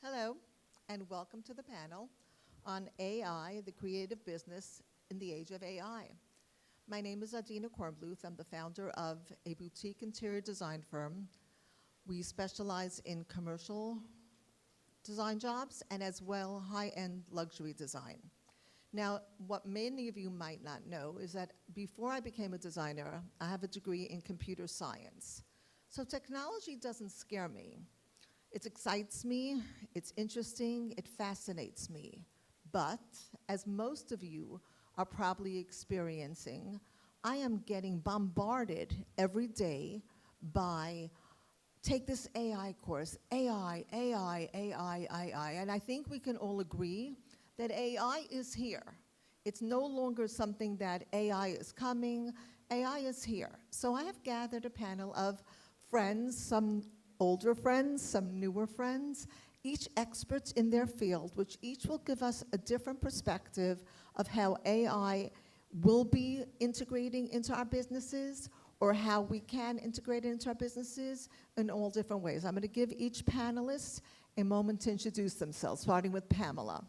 Hello, and welcome to the panel on AI, the creative business in the age of AI. My name is Adina Kornbluth. I'm the founder of a boutique interior design firm. We specialize in commercial design jobs and as well high-end luxury design. Now, what many of you might not know is that before I became a designer, I have a degree in computer science. So technology doesn't scare me. It excites me, it's interesting, it fascinates me. But, as most of you are probably experiencing, I am getting bombarded every day by, take this AI course, AI, and I think we can all agree that AI is here. It's no longer something that AI is coming, AI is here. So I have gathered a panel of friends, some older friends, some newer friends, each experts in their field, which each will give us a different perspective of how AI will be integrating into our businesses or how we can integrate it into our businesses in all different ways. I'm going to give each panelist a moment to introduce themselves, starting with Pamela.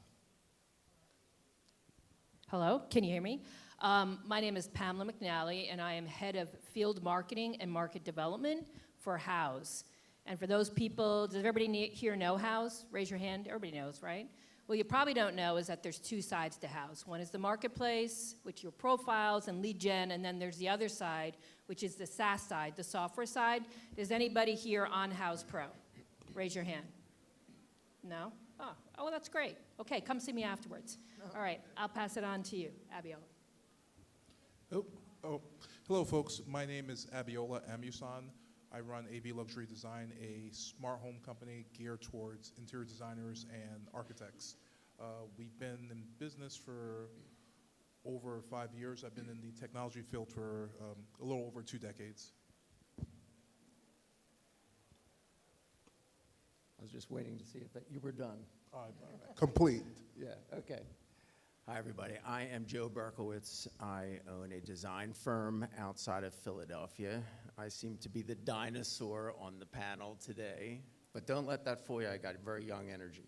Hello, can you hear me? My name is Pamela McNally, and I am head of field marketing and market development for House. And for those people, does everybody here know House? Raise your hand. Everybody knows, right? What you probably don't know is that there's two sides to House. One is the marketplace, which your profiles and lead gen, and then there's the other side, which is the SaaS side, the software side. Is anybody here on House Pro? Raise your hand. No? Oh, well, that's great. Okay, come see me afterwards. All right, I'll pass it on to you, Abiola. Hello, folks. My name is Abiola Amusan. I run AB Luxury Design, a smart home company geared towards interior designers and architects. We've been in business for over 5 years. I've been in the technology field for a little over 2 decades. I was just waiting to see if you were done. Complete. Yeah, okay. Hi, everybody. I am Joe Berkowitz. I own a design firm outside of Philadelphia. I seem to be the dinosaur on the panel today, but don't let that fool you. I got very young energy.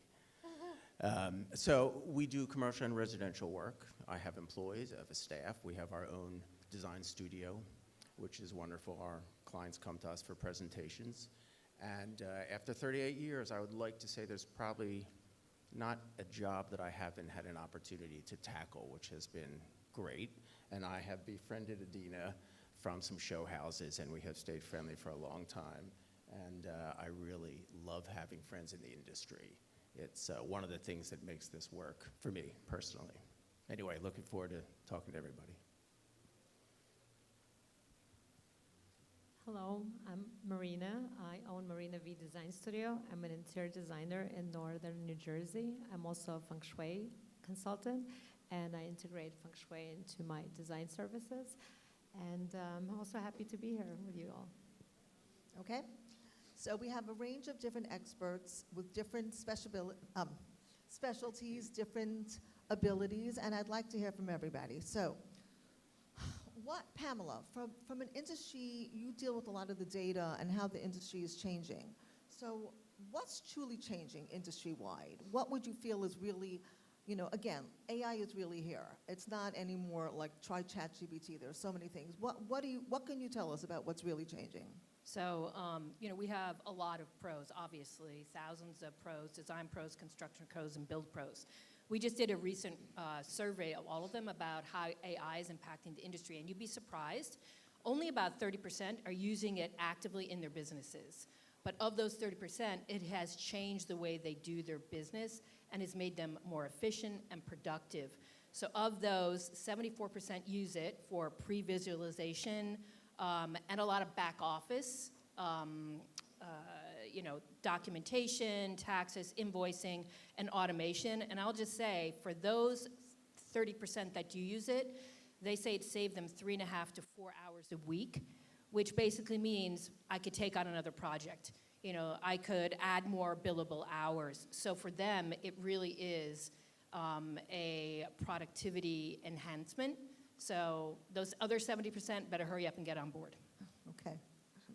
So we do commercial and residential work. I have employees, I have a staff. We have our own design studio, which is wonderful. Our clients come to us for presentations. And after 38 years, I would like to say there's probably not a job that I haven't had an opportunity to tackle, which has been great. And I have befriended Adina from some show houses, and we have stayed friendly for a long time. And I really love having friends in the industry. It's one of the things that makes this work for me personally. Anyway, looking forward to talking to everybody. Hello, I'm Marina. I own Marina V Design Studio. I'm an interior designer in northern New Jersey. I'm also a feng shui consultant, and I integrate feng shui into my design services. And I'm also happy to be here with you all. Okay, so we have a range of different experts with different specialties, different abilities, and I'd like to hear from everybody. So, Pamela, from an industry, you deal with a lot of the data and how the industry is changing. So what's truly changing industry-wide? What would you feel is really, again, AI is really here. It's not anymore like try ChatGPT. There are so many things. What can you tell us about what's really changing? So, we have a lot of pros, obviously, thousands of pros, design pros, construction pros, and build pros. We just did a recent survey of all of them about how AI is impacting the industry, and you'd be surprised, only about 30% are using it actively in their businesses. But of those 30%, it has changed the way they do their business and has made them more efficient and productive. So of those, 74% use it for pre-visualization and a lot of back office, documentation, taxes, invoicing, and automation. And I'll just say, for those 30% that do use it, they say it saved them 3.5 to 4 hours a week, which basically means I could take on another project. I could add more billable hours. So for them, it really is a productivity enhancement. So those other 70% better hurry up and get on board. Okay.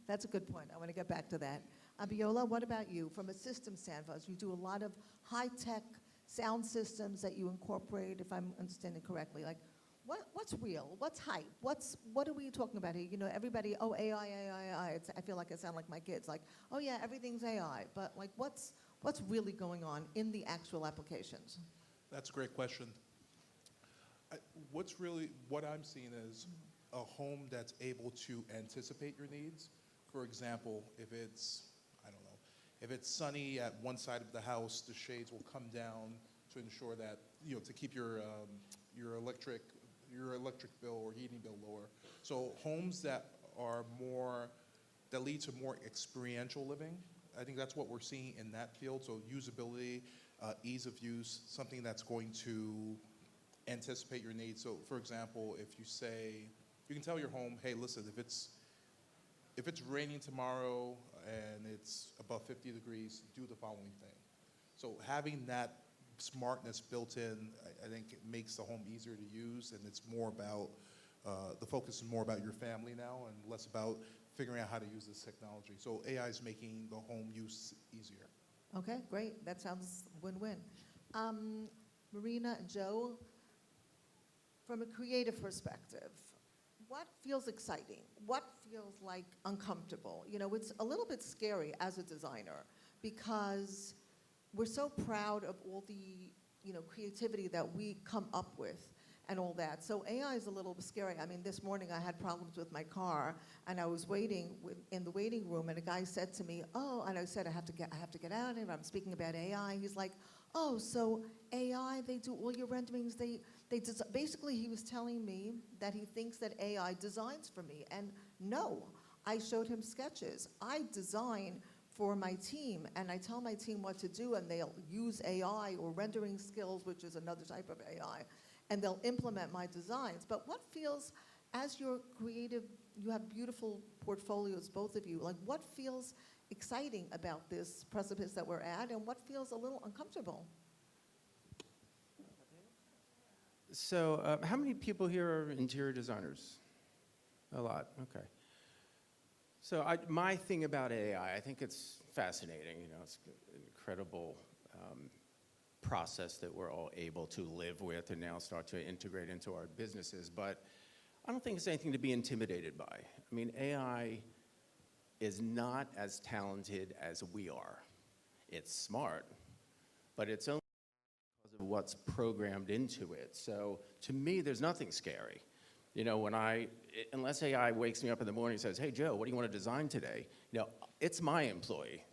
That's a good point. I want to get back to that. Abiola, what about you? From a system standpoint, you do a lot of high-tech sound systems that you incorporate, if I'm understanding correctly. Like, what's real? What's hype? What are we talking about here? You know, everybody, oh, AI, AI, AI. I feel like I sound like my kids. Like, oh yeah, everything's AI. But like, what's really going on in the actual applications? That's a great question. What I'm seeing is a home that's able to anticipate your needs. For example, if it's, I don't know, if it's sunny at one side of the house, the shades will come down to ensure that, you know, to keep your electric bill or heating bill lower. So homes that lead to more experiential living, I think that's what we're seeing in that field. So usability, ease of use, something that's going to anticipate your needs. So for example, if you say, you can tell your home, hey, listen, if it's raining tomorrow and it's above 50 degrees, do the following thing. So having that smartness built in, I think it makes the home easier to use, and it's more about, the focus is more about your family now and less about figuring out how to use this technology. So AI is making the home use easier. Okay, great. That sounds win-win. Marina and Joe, from a creative perspective, what feels exciting? What feels like uncomfortable? You know, it's a little bit scary as a designer because we're so proud of all the, you know, creativity that we come up with and all that. So AI is a little bit scary. I mean, this morning I had problems with my car, and I was waiting in the waiting room, and a guy said to me, "Oh," and I said, I have to get out of here. I'm speaking about AI. He's like, "Oh, so AI, they do all your renderings. Basically, he was telling me that he thinks that AI designs for me, and no, I showed him sketches. I design for my team, and I tell my team what to do, and they'll use AI or rendering skills, which is another type of AI, and they'll implement my designs." But what feels, as you're creative, you have beautiful portfolios, both of you, like what feels exciting about this precipice that we're at, and what feels a little uncomfortable? So how many people here are interior designers? A lot, okay. So my thing about AI, I think it's fascinating. You know, it's an incredible process that we're all able to live with and now start to integrate into our businesses. But I don't think it's anything to be intimidated by. I mean, AI is not as talented as we are. It's smart, but it's only because of what's programmed into it. So to me, there's nothing scary. You know, unless AI wakes me up in the morning and says, "Hey, Joe, what do you want to design today?" You know, it's my employee.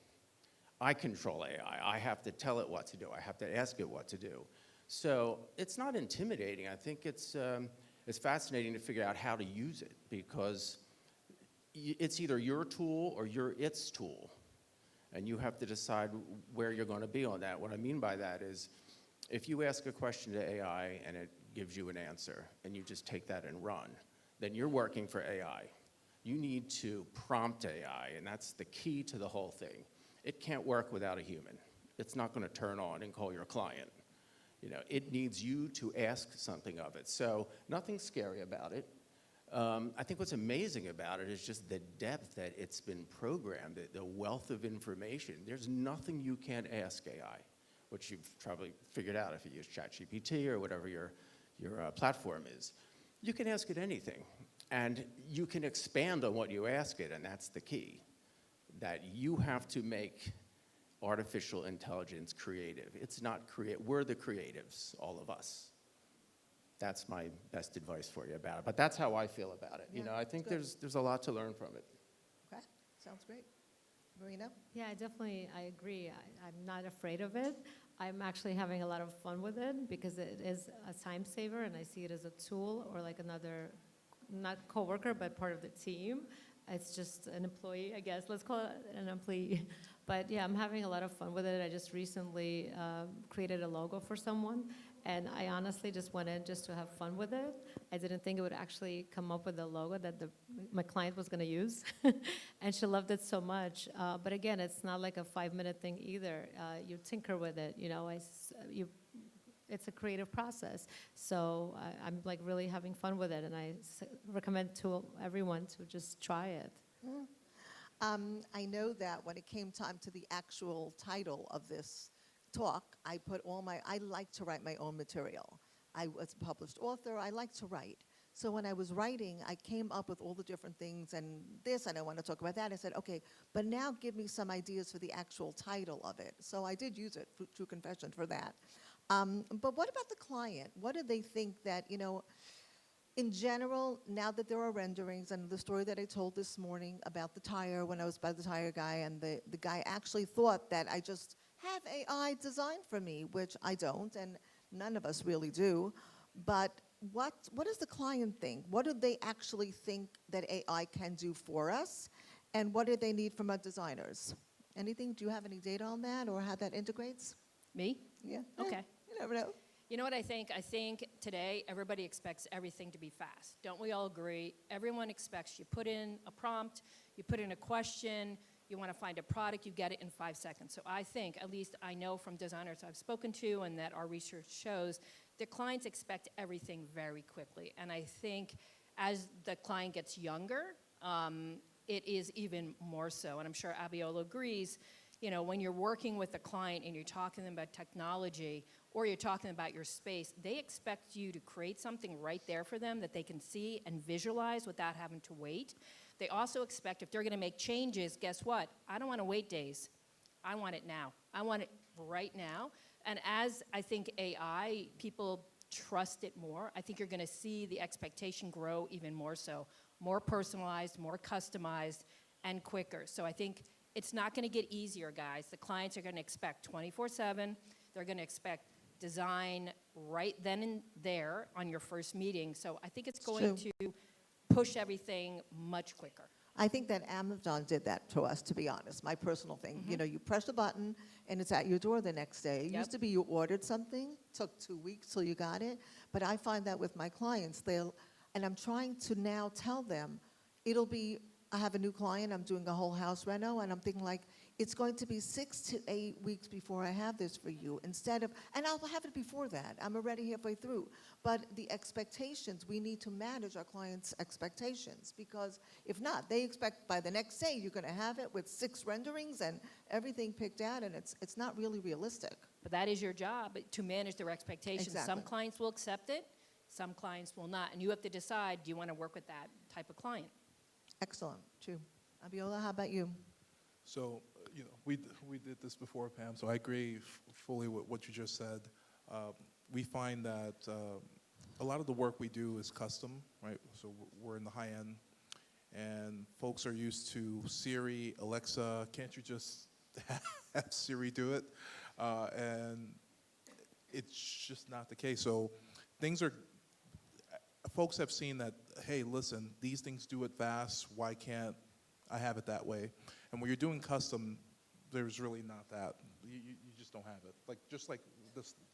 I control AI. I have to tell it what to do. I have to ask it what to do. So it's not intimidating. I think it's fascinating to figure out how to use it, because it's either your tool or you're its tool. And you have to decide where you're going to be on that. What I mean by that is, if you ask a question to AI and it gives you an answer, and you just take that and run, then you're working for AI. You need to prompt AI, and that's the key to the whole thing. It can't work without a human. It's not going to turn on and call your client. You know, it needs you to ask something of it. So nothing scary about it. I think what's amazing about it is just the depth that it's been programmed, the wealth of information. There's nothing you can't ask AI, which you've probably figured out if you use ChatGPT or whatever your platform is. You can ask it anything, and you can expand on what you ask it, and that's the key, that you have to make artificial intelligence creative. It's not we're the creatives, all of us. That's my best advice for you about it. But that's how I feel about it. Yeah, you know, I think good. there's a lot to learn from it. Okay, sounds great. Marina? Yeah, I agree. I'm not afraid of it. I'm actually having a lot of fun with it because it is a time saver, and I see it as a tool, or like another, not coworker, but part of the team. It's just an employee, I guess. Let's call it an employee. But yeah, I'm having a lot of fun with it. I just recently created a logo for someone, and I honestly just went in just to have fun with it. I didn't think it would actually come up with a logo that my client was going to use, and she loved it so much. But again, it's not like a 5-minute thing either. You tinker with it, you know. It's a creative process. So I'm like really having fun with it, and I recommend to everyone to just try it. I know that when it came time to the actual title of this talk, I put I like to write my own material. I was a published author, I like to write. So when I was writing, I came up with all the different things and this, and I want to talk about that. I said, okay, but now give me some ideas for the actual title of it. So I did use it, true confession, for that. But what about the client? What do they think that, in general, now that there are renderings, and the story that I told this morning about the tire, when I was by the tire guy, and the guy actually thought that I just have AI design for me, which I don't, and none of us really do. But what does the client think? What do they actually think that AI can do for us? And what do they need from our designers? Anything? Do you have any data on that, or how that integrates? Me? Yeah. Okay. You never know. You know what I think? I think today everybody expects everything to be fast. Don't we all agree? Everyone expects you put in a prompt, you put in a question, you want to find a product, you get it in 5 seconds. So I think, at least I know from designers I've spoken to and that our research shows, that clients expect everything very quickly. And I think as the client gets younger, it is even more so. And I'm sure Abiola agrees. When you're working with a client and you're talking to them about technology or you're talking about your space, they expect you to create something right there for them that they can see and visualize without having to wait. They also expect if they're going to make changes, guess what? I don't want to wait days. I want it now. I want it right now. And as I think AI, people trust it more, I think you're going to see the expectation grow even more so. More personalized, more customized, and quicker. So I think it's not going to get easier, guys. The clients are going to expect 24/7. They're going to expect design right then and there on your first meeting. So I think it's going to push everything much quicker. I think that Amazon did that to us, to be honest, my personal thing. You press a button and it's at your door the next day. It used to be you ordered something, took 2 weeks till you got it. But I find that with my clients, and I'm trying to now tell them, I have a new client, I'm doing a whole house reno, and I'm thinking it's going to be 6 to 8 weeks before I have this for you, and I'll have it before that. I'm already halfway through. But the expectations, we need to manage our clients' expectations, because if not, they expect by the next day you're going to have it with 6 renderings and everything picked out, and it's not really realistic. But that is your job, to manage their expectations. Exactly. Some clients will accept it, some clients will not, and you have to decide, do you want to work with that type of client? Excellent, true. Abiola, how about you? So, we did this before, Pam, so I agree fully with what you just said. We find that a lot of the work we do is custom, right? So we're in the high end, and folks are used to Siri, Alexa, can't you just have Siri do it? And it's just not the case. So folks have seen that, hey, listen, these things do it fast, why can't I have it that way? And when you're doing custom, there's really not that. You just don't have it. Just like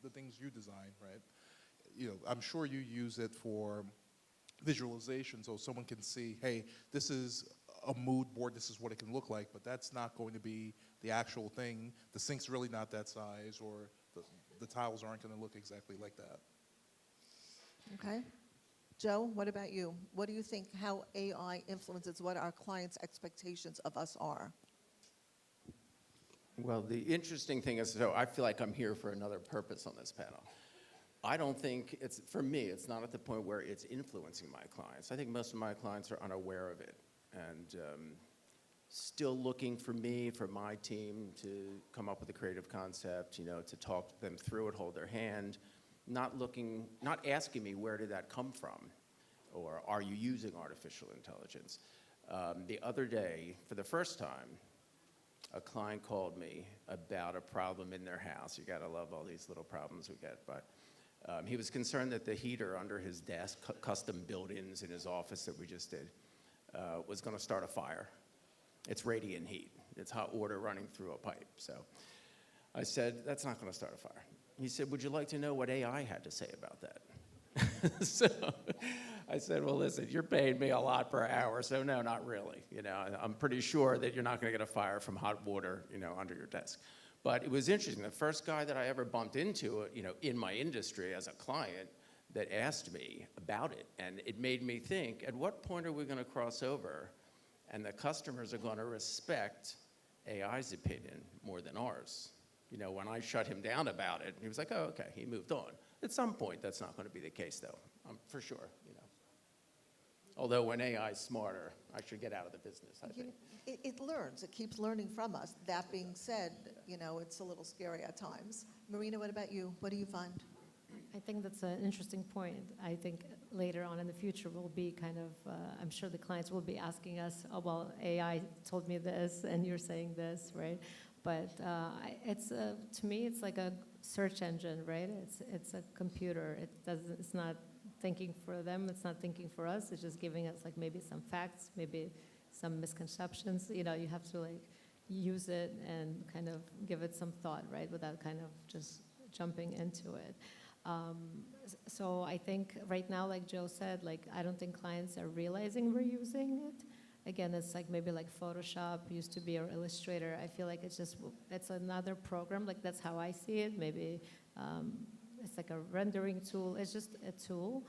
the things you design, right? I'm sure you use it for visualization so someone can see, hey, this is a mood board, this is what it can look like, but that's not going to be the actual thing. The sink's really not that size, or the tiles aren't going to look exactly like that. Okay. Joe, what about you? What do you think how AI influences what our clients' expectations of us are? Well, the interesting thing is, so I feel like I'm here for another purpose on this panel. I don't think for me, it's not at the point where it's influencing my clients. I think most of my clients are unaware of it and still looking for me, for my team to come up with a creative concept, to talk them through it, hold their hand, not asking me where did that come from, or are you using artificial intelligence? The other day, for the first time, a client called me about a problem in their house. You gotta love all these little problems we get, but he was concerned that the heater under his desk, custom built-ins in his office that we just did, was gonna start a fire. It's radiant heat. It's hot water running through a pipe. So I said, that's not gonna start a fire. He said, would you like to know what AI had to say about that? So I said, well, listen, you're paying me a lot per hour, so no, not really. I'm pretty sure that you're not going to get a fire from hot water, under your desk. But it was interesting. The first guy that I ever bumped into, in my industry as a client that asked me about it, and it made me think, at what point are we going to cross over And the customers are going to respect AI's opinion more than ours. You know, when I shut him down about it, he was like, oh, okay, he moved on. At some point, that's not going to be the case, though, for sure, you know. Although when AI is smarter, I should get out of the business, I think. It learns. It keeps learning from us. That being said, you know, it's a little scary at times. Marina, what about you? What do you find? I think that's an interesting point. I think later on in the future we'll be kind of, I'm sure the clients will be asking us, oh, well, AI told me this and you're saying this, right? But it's to me, it's like a search engine, right? It's a computer. It's not thinking for them. It's not thinking for us. It's just giving us like maybe some facts, maybe some misconceptions. You know, you have to like use it and kind of give it some thought, right? Without kind of just jumping into it. So I think right now, like Joe said, like I don't think clients are realizing we're using it. Again, it's like maybe like Photoshop used to be, or Illustrator. I feel like it's another program. Like that's how I see it. Maybe it's like a rendering tool. It's just a tool.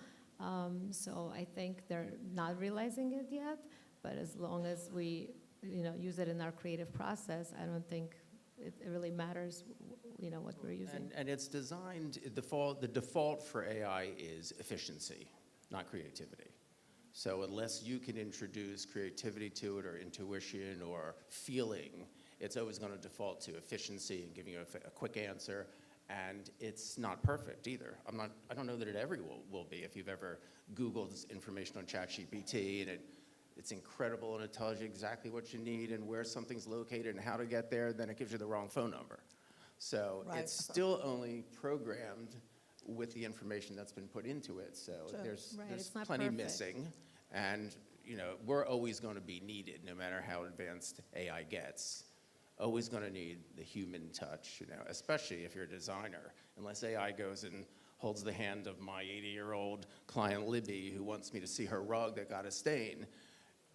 So I think they're not realizing it yet. But as long as we, you know, use it in our creative process, I don't think it really matters, you know, what we're using. And it's designed, the default for AI is efficiency, not creativity. So unless you can introduce creativity to it or intuition or feeling, it's always going to default to efficiency and giving you a quick answer. And it's not perfect either. I don't know that it ever will be. If you've ever Googled information on ChatGPT and it's incredible and it tells you exactly what you need and where something's located and how to get there, then it gives you the wrong phone number. So Right. it's still only programmed with the information that's been put into it. So Sure. there's Right, it's not plenty perfect. missing. And you know, we're always going to be needed no matter how advanced AI gets. Always going to need the human touch, you know, especially if you're a designer. Unless AI goes and holds the hand of my 80-year-old client Libby who wants me to see her rug that got a stain,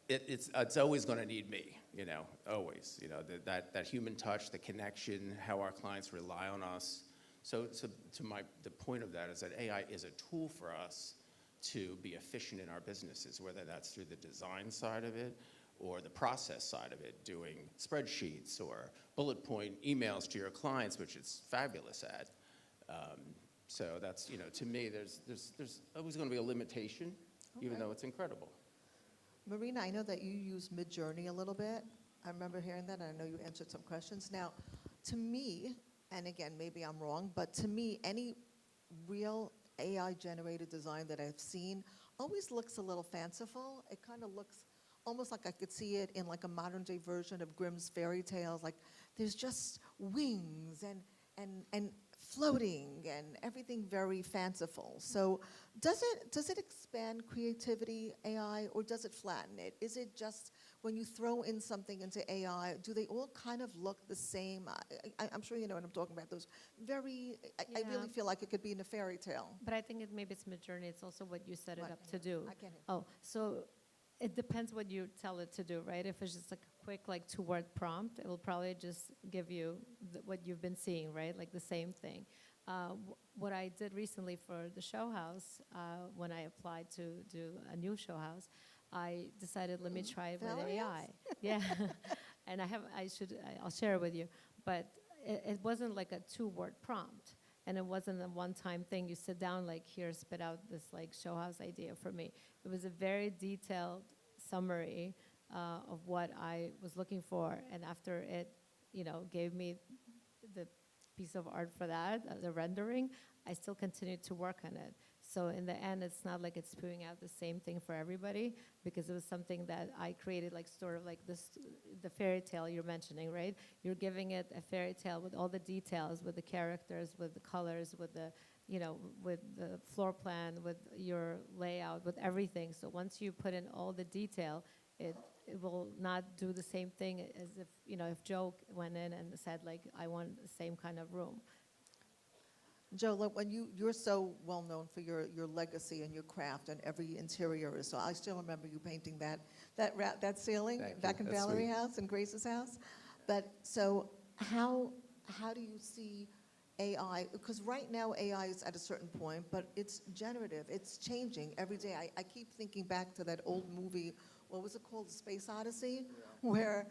it's always going to need me, you know, always. You know, that human touch, the connection, how our clients rely on us. So the point of that is that AI is a tool for us to be efficient in our businesses, whether that's through the design side of it or the process side of it, doing spreadsheets or bullet point emails to your clients, which it's fabulous at. So that's, you know, to me, there's always going to be a limitation, even though it's incredible. Marina, I know that you use Midjourney a little bit. I remember hearing that, and I know you answered some questions. Now, to me, and again, maybe I'm wrong, but to me, any real AI-generated design that I've seen always looks a little fanciful. It kind of looks almost like I could see it in like a modern-day version of Grimm's fairy tales. Like there's just wings and floating and everything very fanciful. So does it expand creativity, AI, or does it flatten it? Is it just when you throw in something into AI, do they all kind of look the same? I'm sure you know what I'm talking about. Those very, I Yeah. really feel like it could be in a fairy tale. But I think maybe it's Midjourney. It's also what you set it What? up to do. I can't hear. Oh, so it depends what you tell it to do, right? If it's just like a quick, like 2-word prompt, it will probably just give you what you've been seeing, right? Like the same thing. What I did recently for the show house, when I applied to do a new show house, I decided, let me try it with Valerie AI. Yeah, and I'll share it with you. But it wasn't like a 2-word prompt. And it wasn't a one-time thing. You sit down, like, here, spit out this, like, show house idea for me. It was a very detailed summary of what I was looking for. And after it, you know, gave me the piece of art for that, the rendering, I still continued to work on it. So in the end, it's not like it's spewing out the same thing for everybody, because it was something that I created, like sort of like this, the fairy tale you're mentioning, right? You're giving it a fairy tale with all the details, with the characters, with the colors, with the, you know, with the floor plan, with your layout, with everything. So once you put in all the detail, it will not do the same thing as if, you know, if Joe went in and said, like, I want the same kind of room. Joe, look, when you're so well known for your legacy and your craft, and every interior is so. I still remember you painting that ceiling Thank you. back in That's Valerie sweet. House and Grace's house. But so how do you see AI? Because right now AI is at a certain point, but it's generative. It's changing every day. I keep thinking back to that old movie what was it called, Space Odyssey? Where,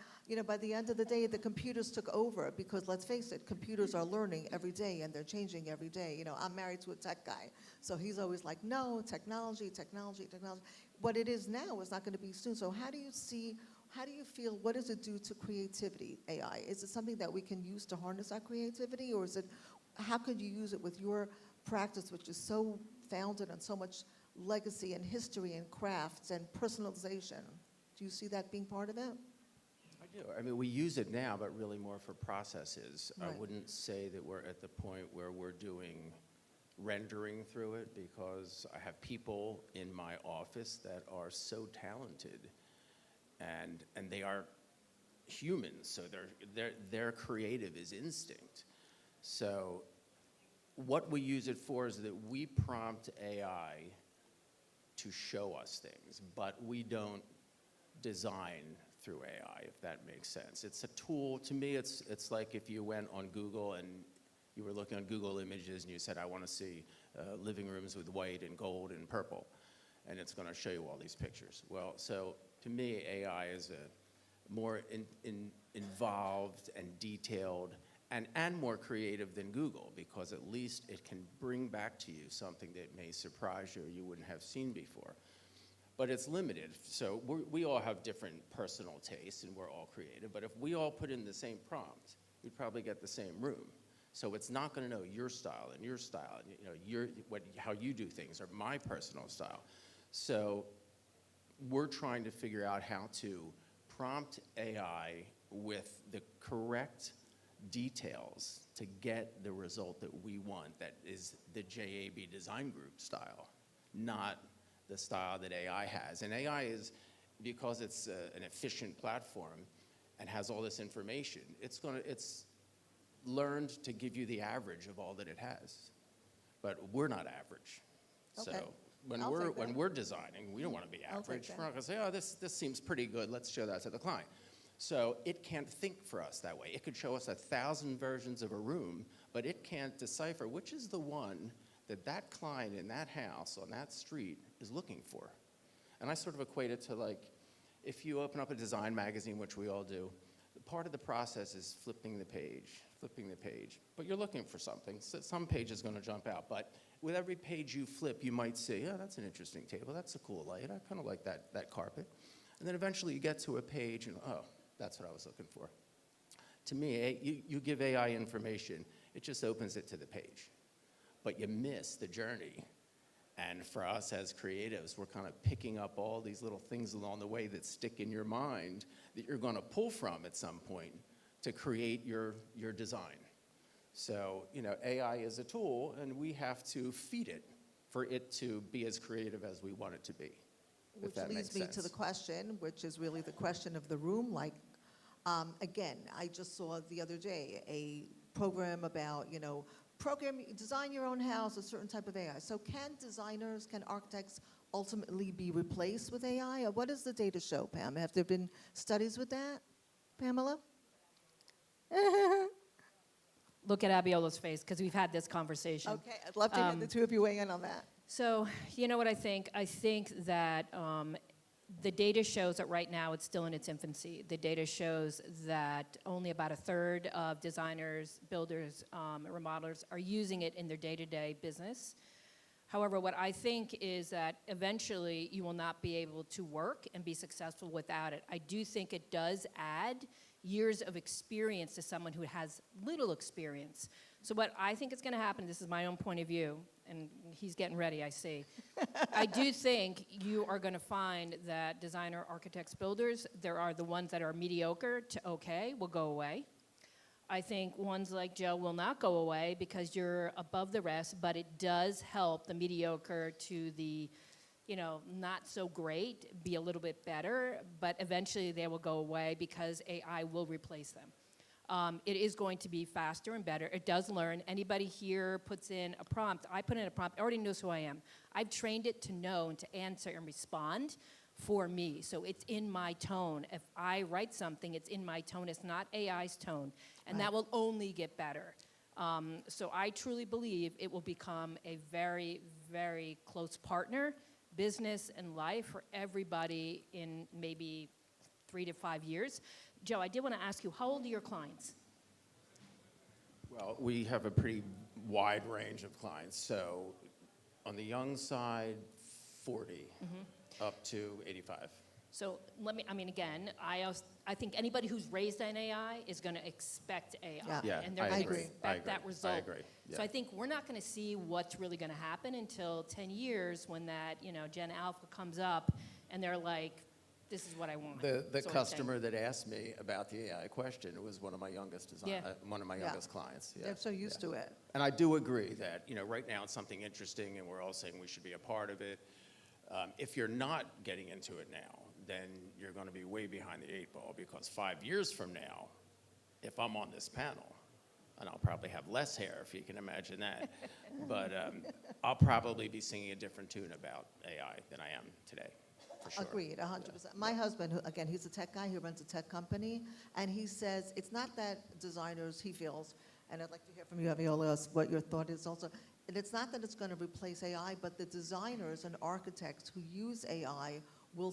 by the end of the day, the computers took over because, let's face it, computers are learning every day and they're changing every day. I'm married to a tech guy, so he's always like, no, technology, technology, technology. What it is now is not going to be soon. So how do you feel, what does it do to creativity, AI? Is it something that we can use to harness our creativity, or how could you use it with your practice, which is so founded on so much legacy and history and crafts and personalization? Do you see that being part of it? I do. I mean, we use it now, but really more for processes. Right. I wouldn't say that we're at the point where we're doing rendering through it, because I have people in my office that are so talented, and they are humans, so their creative is instinct. So what we use it for is that we prompt AI to show us things, but we don't design through AI, if that makes sense. It's a tool. To me, it's like if you went on Google and you were looking on Google Images and you said, I want to see living rooms with white and gold and purple, and it's going to show you all these pictures. Well, so to me, AI is a more involved and detailed and more creative than Google, because at least it can bring back to you something that may surprise you or you wouldn't have seen before. But it's limited, so we all have different personal tastes and we're all creative, but if we all put in the same prompt, we'd probably get the same room. So it's not going to know your style and your style, and how you do things, or my personal style. So we're trying to figure out how to prompt AI with the correct details to get the result that we want, that is the JAB design group style, not the style that AI has. And AI is, because it's an efficient platform and has all this information, it's learned to give you the average of all that it has. But we're not average. Okay. So when we're designing, we don't want to be I'll take average. that. We're not going to say, oh, this seems pretty good, let's show that to the client. So it can't think for us that way. It could show us 1,000 versions of a room, but it can't decipher which is the one that client in that house on that street is looking for. And I sort of equate it to, like, if you open up a design magazine, which we all do, part of the process is flipping the page, but you're looking for something. So some page is going to jump out, but with every page you flip, you might see, oh, that's an interesting table, that's a cool light, I kind of like that carpet. And then eventually you get to a page and, oh, that's what I was looking for. To me, you give AI information, it just opens it to the page. But you miss the journey. And for us as creatives, we're kind of picking up all these little things along the way that stick in your mind that you're going to pull from at some point to create your design. So, AI is a tool, and we have to feed it for it to be as creative as we want it to be. Which leads me to the question, which is really the question of the room. Like, again, I just saw the other day a program about, design your own house, a certain type of AI. So can architects ultimately be replaced with AI? Or what does the data show, Pam? Have there been studies with that, Pamela? Look at Abiola's face, because we've had this conversation. Okay, I'd love to hear the two of you weigh in on that. So, you know what I think? I think that the data shows that right now it's still in its infancy. The data shows that only about a third of designers, builders, remodelers are using it in their day-to-day business. However, what I think is that eventually you will not be able to work and be successful without it. I do think it does add years of experience to someone who has little experience. So what I think is going to happen, this is my own point of view, and he's getting ready, I see. I do think you are going to find that designer, architects, builders, there are the ones that are mediocre to okay, will go away. I think ones like Joe will not go away because you're above the rest, but it does help the mediocre to the not so great be a little bit better, but eventually they will go away because AI will replace them. It is going to be faster and better. It does learn. Anybody here puts in a prompt, I put in a prompt, it already knows who I am. I've trained it to know and to answer and respond for me. So it's in my tone. If I write something, it's in my tone. It's not AI's tone. And that will only get better. So I truly believe it will become a very, very close partner business and life for everybody in maybe 3 to 5 years. Joe, I did want to ask you, how old are your clients? Well, we have a pretty wide range of clients. So on the young side, 40 up to 85. So again, I think anybody who's raised on AI is going to expect AI. Yeah. And they're I going to agree. expect that result. I agree. Yeah. So I think we're not going to see what's really going to happen until 10 years when that, Gen Alpha comes up and they're like, this is what I want. The sort of thing. customer that asked me about the AI question was one of my youngest Yeah. youngest clients. Yeah. They're so used to it. And I do agree that, right now it's something interesting and we're all saying we should be a part of it. If you're not getting into it now, then you're going to be way behind the 8 ball, because 5 years from now, if I'm on this panel, and I'll probably have less hair if you can imagine that, but I'll probably be singing a different tune about AI than I am today, for sure. Agreed, 100%. My husband, again, he's a tech guy, he runs a tech company, and he says it's not that designers, he feels, and I'd like to hear from you, Abiola, what your thought is also, and it's not that it's going to replace AI, but the designers and architects who use AI will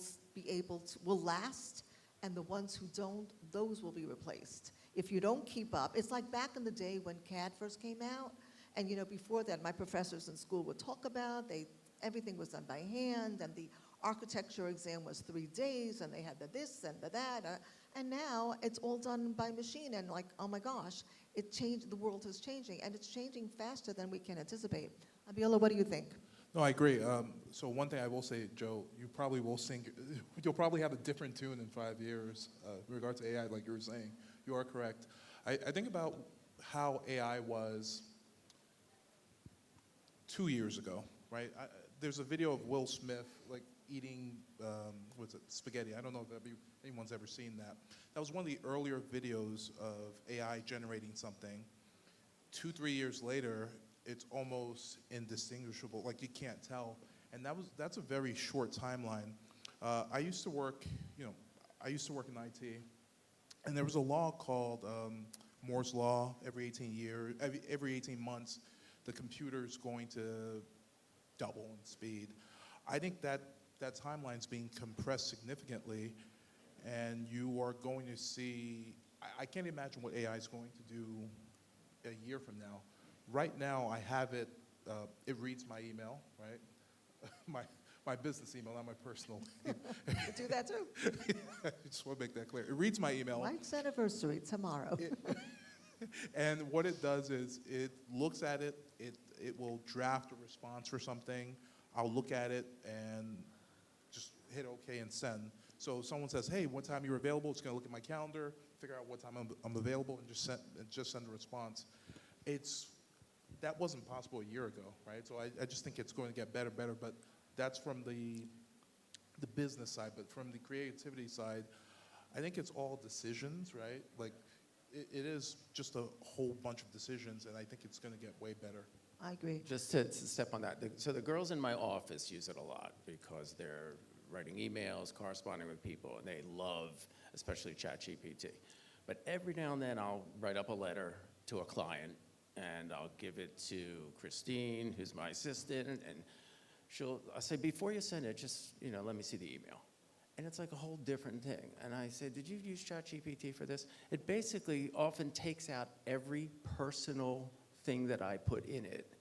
will last, and the ones who don't, those will be replaced. If you don't keep up, it's like back in the day when CAD first came out, and before that, my professors in school would talk about, everything was done by hand, and the architecture exam was 3 days, and they had the this and the that, and now it's all done by machine, and like, oh my gosh, it changed, the world is changing, and it's changing faster than we can anticipate. Abiola, what do you think? No, I agree. So one thing I will say, Joe, you'll probably have a different tune in 5 years in regard to AI, like you were saying. You are correct. I think about how AI was 2 years ago, right? There's a video of Will Smith, like, eating, spaghetti. I don't know if anyone's ever seen that. That was one of the earlier videos of AI generating something. 2-3 years later, it's almost indistinguishable, like you can't tell. And that's a very short timeline. I used to work in IT, and there was a law called Moore's Law. Every 18 months, the computer's going to double in speed. I think that timeline's being compressed significantly, and you are going to see, I can't imagine what AI is going to do a year from now. Right now, I have it reads my email, right? my business email, not my personal. You do that too. I just want to make that clear. It reads my email. Mike's anniversary tomorrow. And what it does is it looks at it, it will draft a response for something. I'll look at it and just hit OK and send. So if someone says, hey, what time you're available, it's going to look at my calendar, figure out what time I'm available, and just send a response. That wasn't possible a year ago, right? So I just think it's going to get better, but that's from the business side. But from the creativity side, I think it's all decisions, right? Like, it is just a whole bunch of decisions, and I think it's going to get way better. I agree. Just to step on that, so the girls in my office use it a lot because they're writing emails, corresponding with people, and they love, especially ChatGPT. But every now and then I'll write up a letter to a client, and I'll give it to Christine, who's my assistant, and I'll say, before you send it, just, let me see the email. And it's like a whole different thing. And I say, did you use ChatGPT for this? It basically often takes out every personal thing that I put in it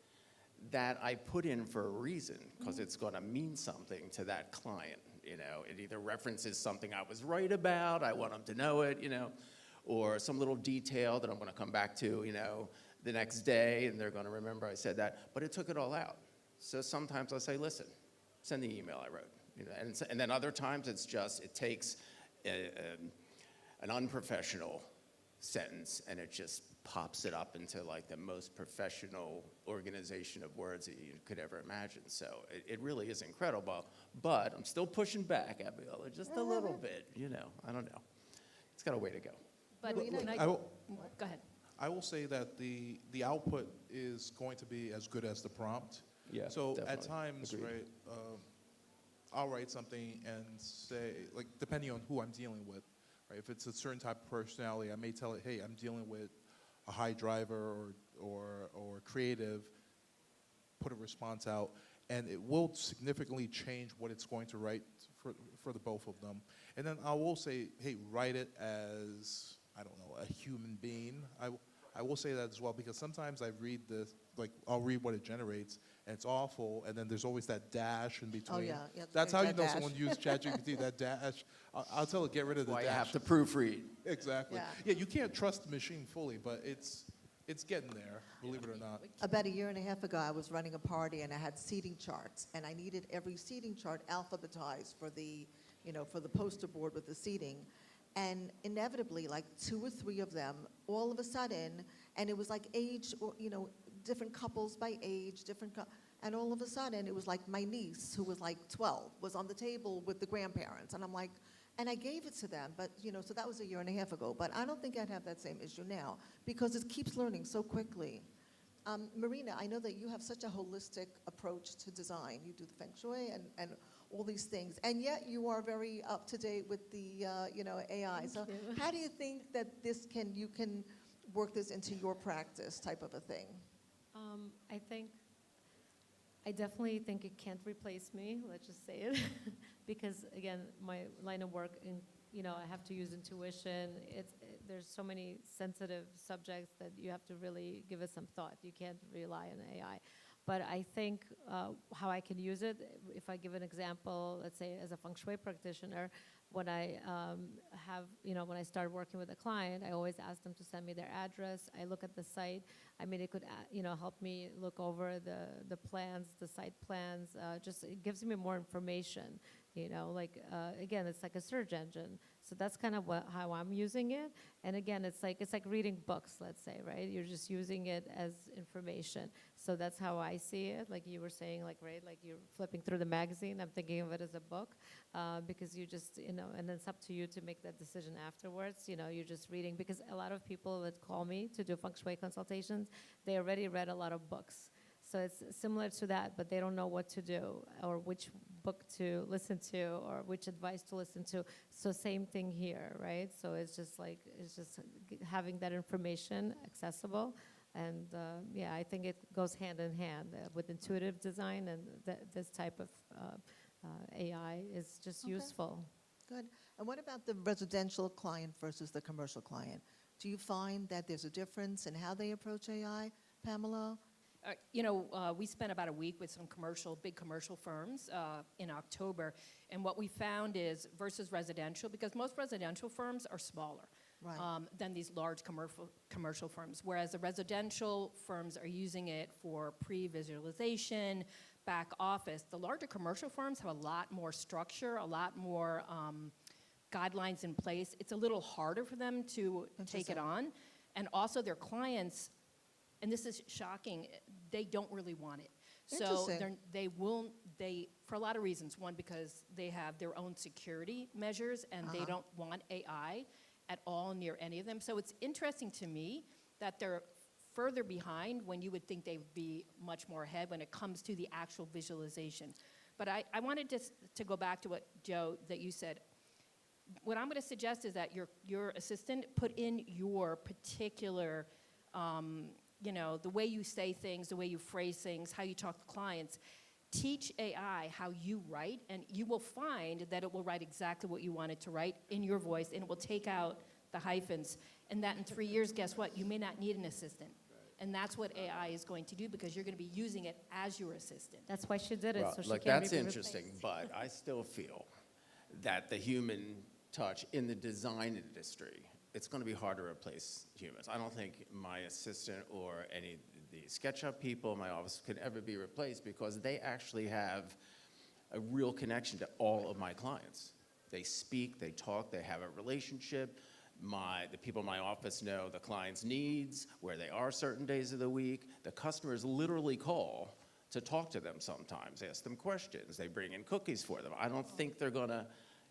that I put in for a reason, because it's going to mean something to that client. It either references something I was right about, I want them to know it, or some little detail that I'm going to come back to, the next day, and they're going to remember I said that. But it took it all out. So sometimes I'll say, listen, send the email I wrote. And then other times it takes an unprofessional sentence, and it just pops it up into like the most professional organization of words that you could ever imagine. So it really is incredible. But I'm still pushing back, Abiola, just a little bit, I don't know. It's got a way to go. But Marina, go ahead. I will say that the output is going to be as good as the prompt. Yeah, So definitely. at times, Agreed. right, I'll write something and say, like, depending on who I'm dealing with, right? If it's a certain type of personality, I may tell it, hey, I'm dealing with a high driver or creative, put a response out. and it will significantly change what it's going to write for the both of them. And then I will say, hey, write it as, I don't know, a human being. I will say that as well, because sometimes I read this, like I'll read what it generates, and it's awful, and then there's always that dash in between. Oh, yeah. Yeah, That's how you that know dash. someone used ChatGPT, that dash. I'll tell it, get rid of the Why dash. you have to proofread. Exactly. Yeah. Yeah, you can't trust the machine fully, but it's getting there, believe it or not. About a year and a half ago, I was running a party and I had seating charts, and I needed every seating chart alphabetized for the, for the poster board with the seating. And inevitably, like 2 or 3 of them, all of a sudden, and it was like age, or, different couples by age, and all of a sudden, it was like my niece, who was like 12, was on the table with the grandparents, and I'm like, and I gave it to them, but, so that was a year and a half ago, but I don't think I'd have that same issue now, because it keeps learning so quickly. Marina, I know that you have such a holistic approach to design. You do the feng shui and all these things, and yet you are very up to date with the AI. So how do you think that you can work this into your practice, type of a thing? I definitely think it can't replace me. Let's just say it, because again, my line of work, I have to use intuition. There's so many sensitive subjects that you have to really give it some thought. You can't rely on AI. But I think how I can use it, if I give an example, let's say as a feng shui practitioner, when I when I start working with a client, I always ask them to send me their address. I look at the site. I mean, it could, help me look over the plans, the site plans. Just it gives me more information. Again, it's like a search engine. So that's kind of how I'm using it. And again, it's like reading books, let's say, right? You're just using it as information. So that's how I see it. Like you were saying, like you're flipping through the magazine. I'm thinking of it as a book because you just, and then it's up to you to make that decision afterwards. You're just reading, because a lot of people that call me to do feng shui consultations, they already read a lot of books. So it's similar to that, but they don't know what to do or which book to listen to or which advice to listen to. So same thing here, right? So it's just having that information accessible. And I think it goes hand in hand with intuitive design, and this type of AI is just useful. Good. And what about the residential client versus the commercial client? Do you find that there's a difference in how they approach AI, Pamela? We spent about a week with some big commercial firms in October, and what we found is, versus residential, because most residential firms are smaller than these large commercial firms, whereas the residential firms are using it for pre-visualization, back office. The larger commercial firms have a lot more structure, a lot more guidelines in place. It's a little harder for them to take it on, and also their clients, and this is shocking, they don't really want it. So they for a lot of reasons. One, because they have their own security measures and they don't want AI at all near any of them. So it's interesting to me that they're further behind when you would think they would be much more ahead when it comes to the actual visualization. But I wanted to go back to what, Joe, that you said. What I'm going to suggest is that your assistant put in your particular the way you say things, the way you phrase things, how you talk to clients. Teach AI how you write, and you will find that it will write exactly what you want it to write in your voice, and it will take out the hyphens. And that in 3 years, guess what? You may not need an assistant. And that's what AI is going to do, because you're going to be using it as your assistant. That's why she did it, so she look, can't that's be interesting, replaced. but I still feel that the human touch in the design industry, it's going to be hard to replace humans. I don't think my assistant or any of the SketchUp people in my office could ever be replaced, because they actually have a real connection to all of my clients. They speak, they talk, they have a relationship. The people in my office know the client's needs, where they are certain days of the week. The customers literally call to talk to them sometimes, ask them questions. They bring in cookies for them. I don't think they're going to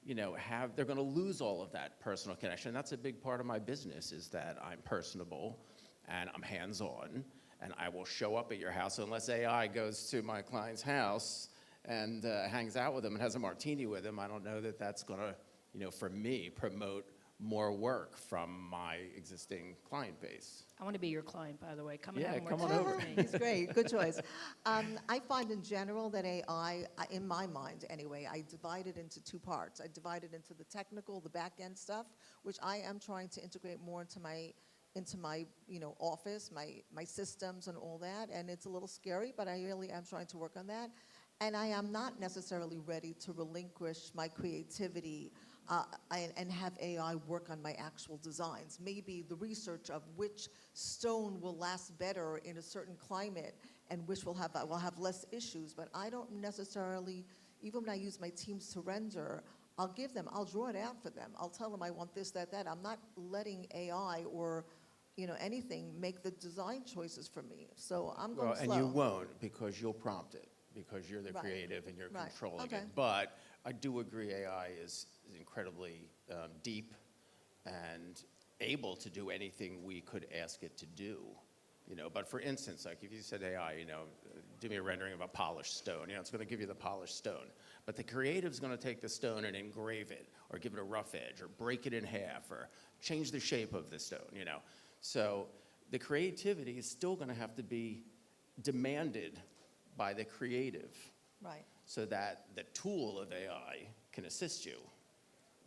they're going to lose all of that personal connection. That's a big part of my business, is that I'm personable and I'm hands-on, and I will show up at your house unless AI goes to my client's house and hangs out with them and has a martini with them. I don't know that that's going to, for me, promote more work from my existing client base. I want to be your client, by the way. Come and Yeah, have more come on time over. with me. It's great, good choice. I find in general that AI, in my mind anyway, I divide it into two parts. I divide it into the technical, the back end stuff, which I am trying to integrate more into my office, my systems and all that. And it's a little scary, but I really am trying to work on that. And I am not necessarily ready to relinquish my creativity and have AI work on my actual designs. Maybe the research of which stone will last better in a certain climate and which will have less issues. But I don't necessarily, even when I use my teams to render, I'll draw it out for them. I'll tell them I want this, that, that. I'm not letting AI or anything make the design choices for me. So I'm going slow. And you won't, because you'll prompt it, because you're the Right. creative and you're Right. controlling Okay. it. But I do agree AI is incredibly deep and able to do anything we could ask it to do. But for instance, like if you said AI, do me a rendering of a polished stone, it's going to give you the polished stone. But the creative's going to take the stone and engrave it, or give it a rough edge, or break it in half, or change the shape of the stone, So the creativity is still going to have to be demanded by the creative, Right. so that the tool of AI can assist you,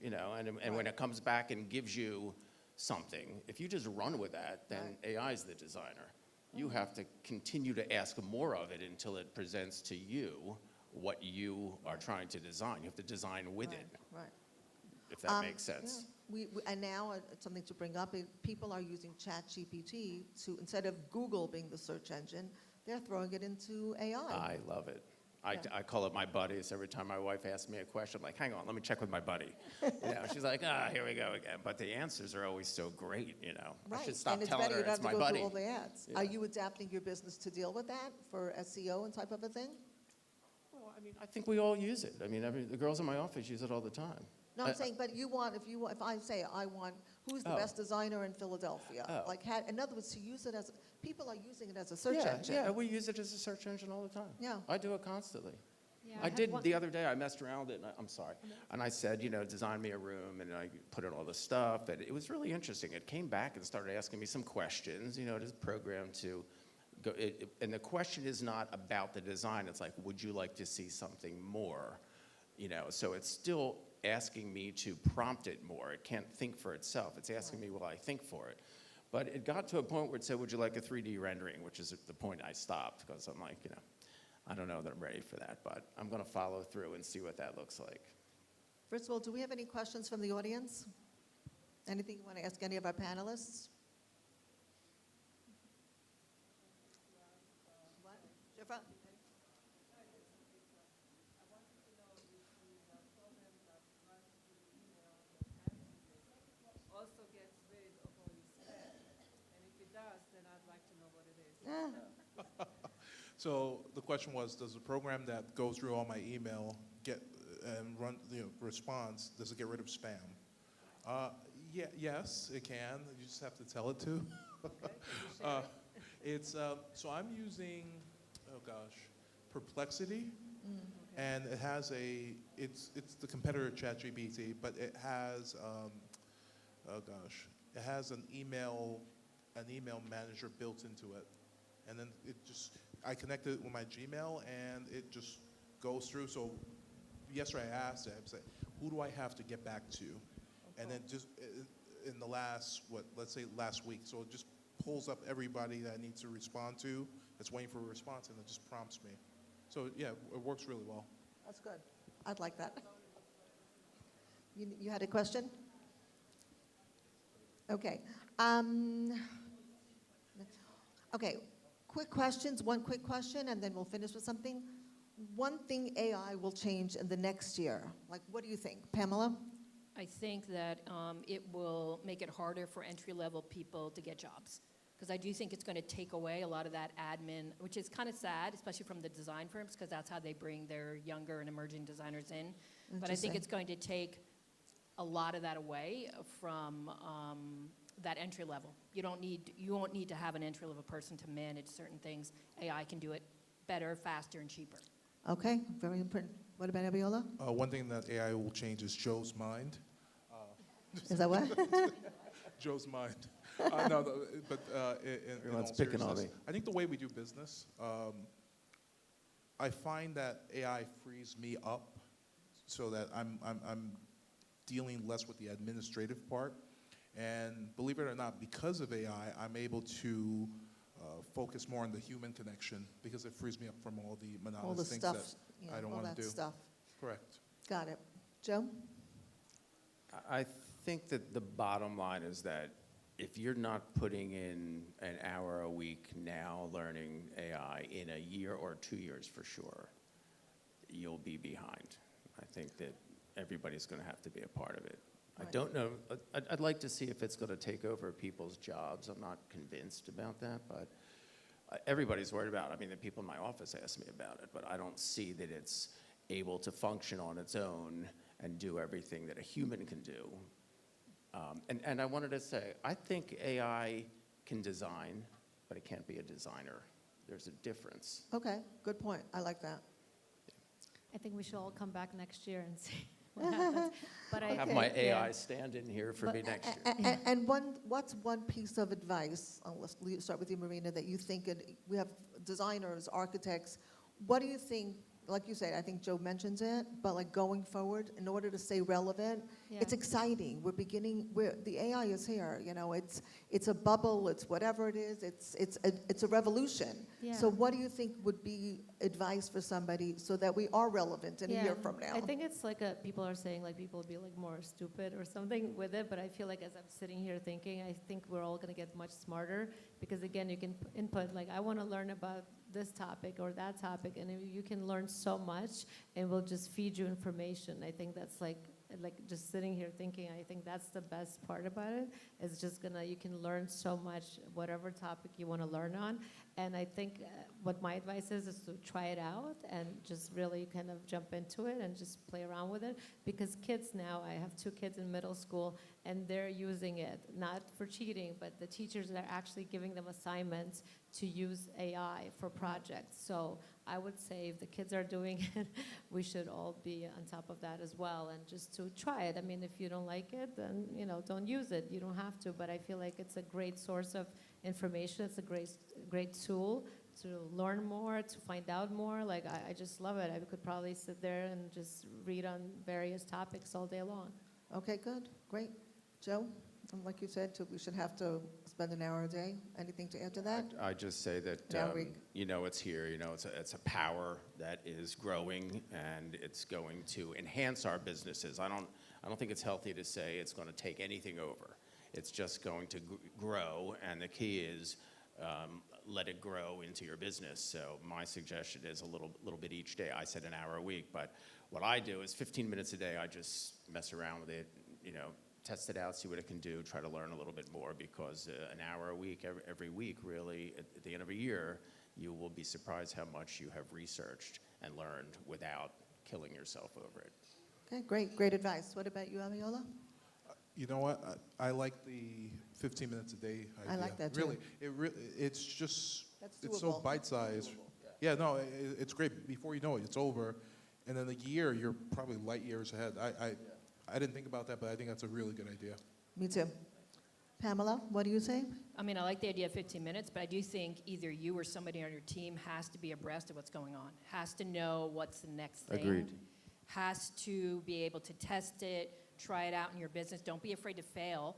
and when Right. it comes back and gives you something, if you just run with that, then Right. AI is the designer. You have to continue to ask more of it until it presents to you what you are trying to design. You have to design with it, Right. if that makes sense. Yeah. And now something to bring up, people are using ChatGPT to, instead of Google being the search engine, they're throwing it into AI. I love it. Yeah. I call it my buddies. Every time my wife asks me a question, I'm like, hang on, let me check with my buddy. She's like, here we go again. But the answers are always so great, I Right. should stop And it's telling better, her you don't it's have to my go buddy. through all the ads. Yeah. Are you adapting your business to deal with that for SEO and type of a thing? Well, I think we all use it. The girls in my office use it all the time. No, I'm saying, but if I say I want, who's the Oh. best designer in Philadelphia? Oh. In other words, to use it people are using it as a search yeah, engine. Yeah, we use it as a search engine all the time. Yeah. I do it constantly. Yeah, I had did one- the other day. I messed around with it. I'm sorry. And I said, design me a room, and I put in all the stuff. And it was really interesting. It came back and started asking me some questions. It is programmed to go. And the question is not about the design. It's like, would you like to see something more? So it's still asking me to prompt it more. It can't think for itself. It's asking me, will I think for it? But it got to a point where it said, would you like a 3D rendering? Which is the point I stopped, because I'm like, I don't know that I'm ready for that, but I'm going to follow through and see what that looks like. First of all, do we have any questions from the audience? Anything you want to ask any of our panelists? What? Shifra? Also gets rid of all the spam. And if it does, then I'd like to know what it is. So the question was, does the program that goes through all my email get and run response, does it get rid of spam? Yes, it can. You just have to tell it to. So I'm using, Perplexity, and it has it's the competitor ChatGPT, but it has it has an email manager built into it, and then I connected it with my Gmail, and it just goes through. So yesterday I asked it, I said, who do I have to get back to? And then just in the last week, so it just pulls up everybody that I need to respond to that's waiting for a response, and it just prompts me. So yeah, it works really well. That's good. I'd like that. You had a question? Okay. Okay, quick questions, one quick question, and then we'll finish with something. One thing AI will change in the next year. Like, what do you think? Pamela? I think that it will make it harder for entry-level people to get jobs. Because I do think it's going to take away a lot of that admin, which is kind of sad, especially from the design firms, because that's how they bring their younger and emerging designers in. But I think Interesting. it's going to take a lot of that away from that entry level. You won't need to have an entry level person to manage certain things. AI can do it better, faster, and cheaper. Okay, very important. What about Abiola? One thing that AI will change is Joe's mind. Is that what? Joe's mind. No, but in Everyone's all picking on seriousness, I think the way we do business, I find that AI frees me up so that I'm dealing less with the administrative part. And believe it or not, because of AI, I'm able to focus more on the human connection because it frees me up from all the All the monotonous things stuff, that I don't all want that to do. stuff. Correct. Got it. Joe? I think that the bottom line is that if you're not putting in an hour a week now learning AI, in a year or 2 years for sure, you'll be behind. I think that everybody's going to have to be a part of it. I Right. don't know. I'd like to see if it's going to take over people's jobs. I'm not convinced about that, but everybody's worried about it. I mean, the people in my office ask me about it, but I don't see that it's able to function on its own and do everything that a human can do. And I wanted to say, I think AI can design, but it can't be a designer. There's a difference. Okay, good point. I like that. I think we should all come back next year and see what happens. But I'll I have think- my AI yeah. stand in here for But- me next year. And what's one piece of advice, let's start with you, Marina, that you think, we have designers, architects, what do you think, like you said, I think Joe mentions it, but like going forward, in order to stay relevant, it's Yeah. exciting. The AI is here, it's a bubble, it's whatever it is, it's a revolution. Yeah. So what do you think would be advice for somebody so that we are relevant in a year from now? I think it's like people are saying like people will be like more stupid or something with it, but I feel like as I'm sitting here thinking, I think we're all going to get much smarter because again, you can input like I want to learn about this topic or that topic, and you can learn so much, and we'll just feed you information. I think that's like just sitting here thinking, I think that's the best part about it. It's just you can learn so much, whatever topic you want to learn on. And I think what my advice is to try it out and just really kind of jump into it and just play around with it. Because kids now, I have 2 kids in middle school, and they're using it, not for cheating, but the teachers are actually giving them assignments to use AI for projects. So I would say if the kids are doing it, we should all be on top of that as well, and just to try it. I mean, if you don't like it, then don't use it. You don't have to, but I feel like it's a great source of information. It's a great tool to learn more, to find out more. Like I just love it. I could probably sit there and just read on various topics all day long. Okay, good, great. Joe, like you said, we should have to spend an hour a day. Anything to add to that? I just say that Now it's here. It's a power that is growing, and it's going to enhance our businesses. I don't think it's healthy to say it's going to take anything over. It's just going to grow, and the key is let it grow into your business. So my suggestion is a little bit each day. I said an hour a week, but what I do is 15 minutes a day. I just mess around with it, test it out, see what it can do, try to learn a little bit more, because an hour a week, every week, really, at the end of a year, you will be surprised how much you have researched and learned without killing yourself over it. Okay, great advice. What about you, Abiola? You know what? I like the 15 minutes a day idea. I like that, too. Really, it's just, That's it's so doable. bite-sized. Yeah, no, it's great. Before you know it, it's over. And then a year, you're probably light years ahead. I didn't think about that, but I think that's a really good idea. Me too. Pamela, what do you say? I mean, I like the idea of 15 minutes, but I do think either you or somebody on your team has to be abreast of what's going on, has to know what's the next thing. Agreed. Has to be able to test it, try it out in your business. Don't be afraid to fail,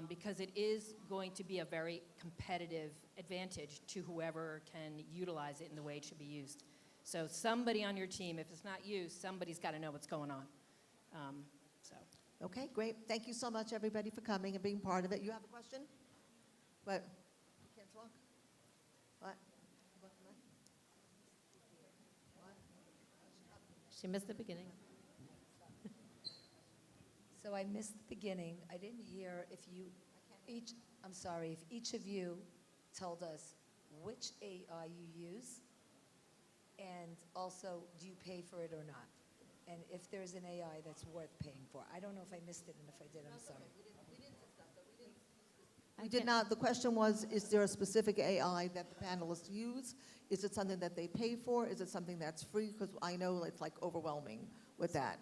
because it is going to be a very competitive advantage to whoever can utilize it in the way it should be used. So somebody on your team, if it's not you, somebody's got to know what's going on. Okay, great. Thank you so much, everybody, for coming and being part of it. You have a question? What? You can't talk? What? She missed the beginning. So I missed the beginning. I didn't hear if each of you told us which AI you use, and also, do you pay for it or not? And if there's an AI that's worth paying for. I don't know if I missed it, and if I did, I'm sorry. We did not. The question was, is there a specific AI that the panelists use? Is it something that they pay for? Is it something that's free? Because I know it's like overwhelming with that.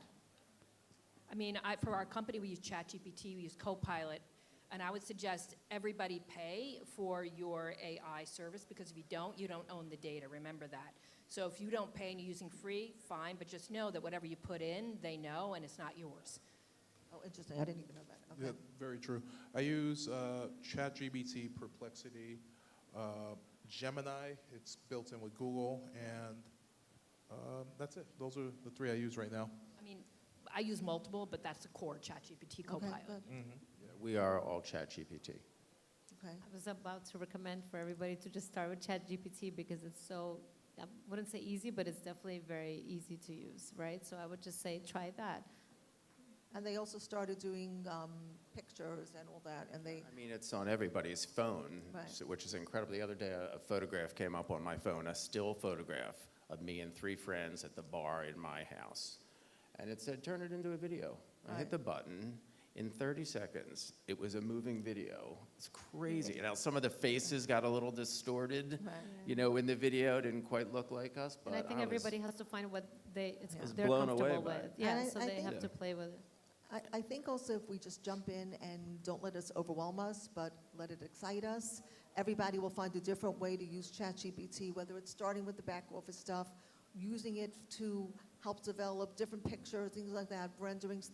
I mean, for our company, we use ChatGPT, we use Copilot, and I would suggest everybody pay for your AI service, because if you don't own the data. Remember that. So if you don't pay and you're using free, fine, but just know that whatever you put in, they know, and it's not yours. Oh, interesting. I didn't even know that. Okay. Yeah, very true. I use ChatGPT, Perplexity, Gemini. It's built in with Google, and that's it. Those are the three I use right now. I mean, I use multiple, but that's the core ChatGPT Copilot. Okay, good. Yeah, we are all ChatGPT. Okay. I was about to recommend for everybody to just start with ChatGPT because it's so, I wouldn't say easy, but it's definitely very easy to use, right? So I would just say try that. And they also started doing pictures and all that, and they, I mean, it's on everybody's phone, Right. which is incredible. The other day, a photograph came up on my phone, a still photograph of me and 3 friends at the bar in my house. And it said, turn it into a video. I Right. hit the button. In 30 seconds, it was a moving video. It's crazy. Now, some of the faces got a little distorted. Right. You know, in the video, it didn't quite look like us, but And I think was- everybody has to find what was they're blown away comfortable by with. it. Yeah, And so I they think- have to play with it. I think also if we just jump in and don't let us overwhelm us, but let it excite us, everybody will find a different way to use ChatGPT, whether it's starting with the back office stuff, using it to help develop different pictures, things like that, renderings.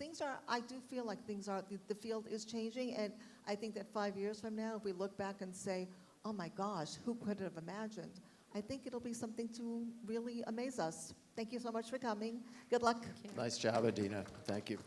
I do feel like the field is changing, and I think that 5 years from now, if we look back and say, oh my gosh, who could have imagined? I think it'll be something to really amaze us. Thank you so much for coming. Good luck. Thank you. Nice job, Adina. Thank you.